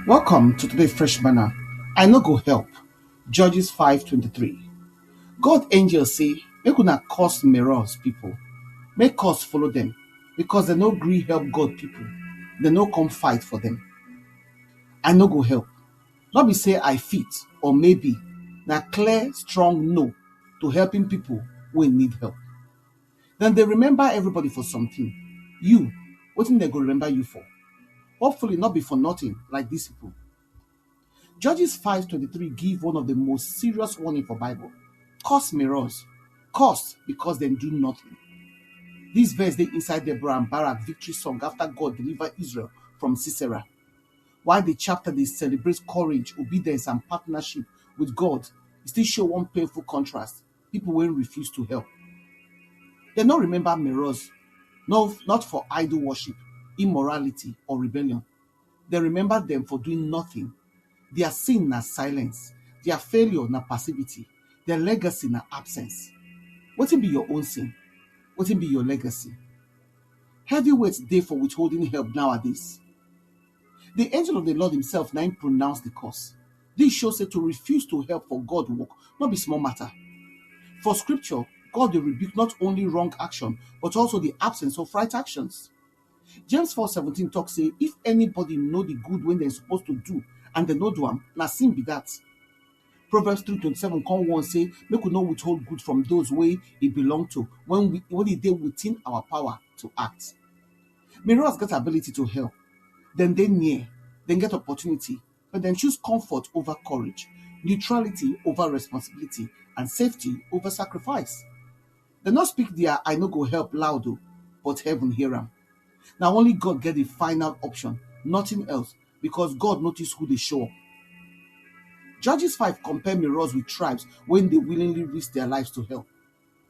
Welcome to today's fresh manna. I no go help. Judges 5:23. God angels say, make una curse Meroz people. Make curse follow them. Because they no gree help God people. They no come fight for them. I no go help. Not be say I fit or maybe. Na clear, strong no to helping people who need help. Then they remember everybody for something. You, what thing they go remember you for? Hopefully not be for nothing like these people. Judges 5:23 give one of the most serious warning for Bible. Curse mirrors. Curse because they do nothing. This verse they inside Deborah and Barak victory song after God delivered Israel from Sisera. While the chapter they celebrate courage, obedience, and partnership with God, it still show one painful contrast. People will refuse to help. They don't remember mirrors, no, not for idol worship, immorality, or rebellion. They remember them for doing nothing. Their sin na silence, their failure na passivity, their legacy na absence. Wetin be your own sin? Wetin be your legacy? Heavyweight dey for withholding help nowadays. The angel of the Lord himself na him pronounce the curse. This shows say to refuse to help for God work not be small matter. For scripture, God dey rebuke not only wrong action but also the absence of right actions. James 4:17 talk say if anybody know the good when they're supposed to do and they no do am, na sin be that. Proverbs 3:27 come one say make we no withhold good from those wey e belong to when e dey within our power to act. Mirrors get ability to help, then they near, then get opportunity, but then choose comfort over courage, neutrality over responsibility, and safety over sacrifice. They not speak their I no go help loud o, but heaven hear am. Now only God get the final option, nothing else, because God notice who they show up. Judges 5 compare mirrors with tribes when they willingly risk their lives to help.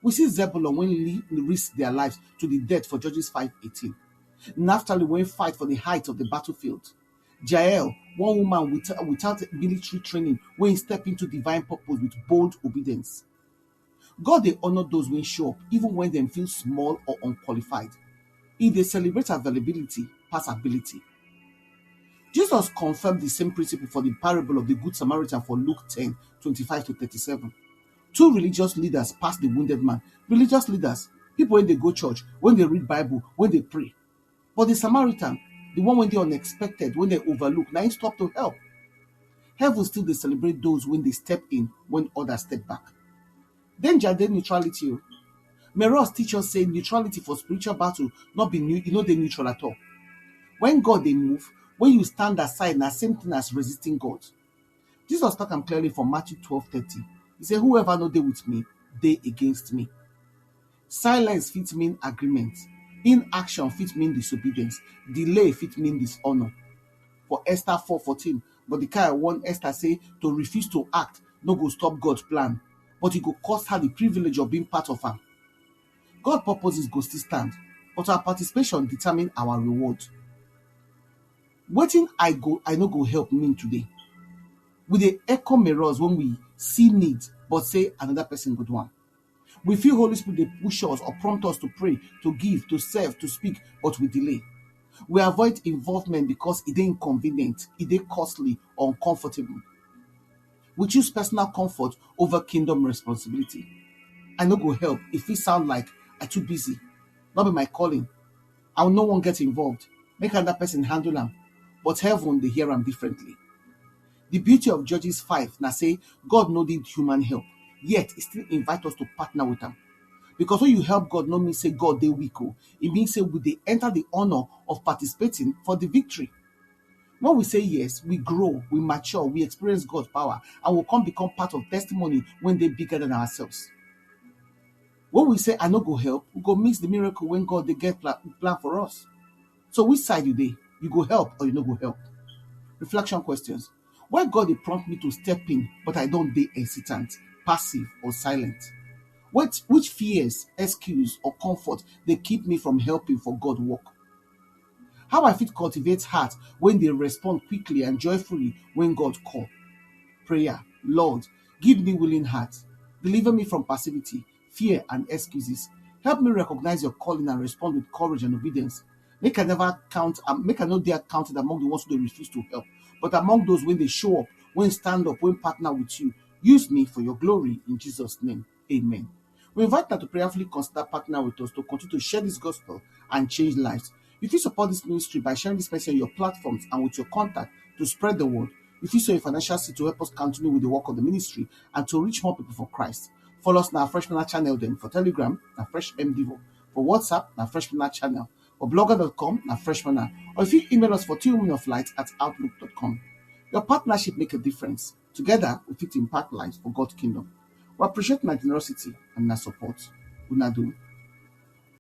We see Zebulun willingly risk their lives to the death for Judges 5:18. Naphtali went fight for the height of the battlefield. Jael, one woman without military training, when step into divine purpose with bold obedience. God they honor those when show up, even when they feel small or unqualified. If they celebrate availability, pass ability. Jesus confirmed the same principle for the parable of the Good Samaritan for Luke 10:25-37. Two religious leaders passed the wounded man. Religious leaders, people when they go church, when they read Bible, when they pray. But the Samaritan, the one when they unexpected, when they overlook, now he stop to help. Heaven still they celebrate those when they step in, when others step back. Then gender neutrality. Meros teach us say neutrality for spiritual battle not be new, they neutral at all. When God they move, when you stand aside, na same thing as resisting God. Jesus talk am clearly from Matthew 12:30. He said, whoever no dey with me, they against me. Silence fit mean agreement. Inaction fit mean disobedience. Delay fit mean dishonor. For Esther 4:14, Mordecai warned Esther say to refuse to act no go stop God's plan, but it go cost her the privilege of being part of am. God purposes go still stand, but our participation determine our reward. Wetin I no go help mean today. We dey echo mirrors when we see need but say another person go do am. We feel Holy Spirit dey push us or prompt us to pray, to give, to serve, to speak, but we delay. We avoid involvement because it dey inconvenient, it dey costly or uncomfortable. We choose personal comfort over kingdom responsibility. I no go help if it sound like I too busy, not be my calling. I will no one get involved. Make another person handle am, but heaven they hear am differently. The beauty of Judges 5 now say God no need human help, yet he still invite us to partner with him. Because when you help God, no mean say God they weak. It means say we they enter the honor of participating for the victory. When we say yes, we grow, we mature, we experience God's power, and will become part of testimony when they bigger than ourselves. When we say I no go help, we go miss the miracle when God they get plan for us. So which side you dey? You go help or you no go help? Reflection questions. Why God they prompt me to step in, but I don't dey hesitant, passive, or silent? Which fears, excuse, or comfort they keep me from helping for God work? How I fit cultivate heart when they respond quickly and joyfully when God call? Prayer. Lord, give me willing heart. Deliver me from passivity, fear, and excuses. Help me recognize your calling and respond with courage and obedience. Make I never count, make I not dare counted among the ones who they refuse to help, but among those when they show up, when stand up, when partner with you. Use me for your glory in Jesus' name. Amen. We invite you to prayerfully consider partner with us to continue to share this gospel and change lives. If you support this ministry by sharing this message on your platforms and with your contact to spread the word, if you sow a financial seed to help us continue with the work of the ministry and to reach more people for Christ, follow us on our Freshman channel then. For Telegram, na Fresh MDivo. For WhatsApp, na Freshman channel. For blogger.com, na Freshman. Or if you email us for 2womenoflight@outlook.com. Your partnership make a difference. Together, we fit impact lives for God's kingdom. We appreciate my generosity and my support. Unadu.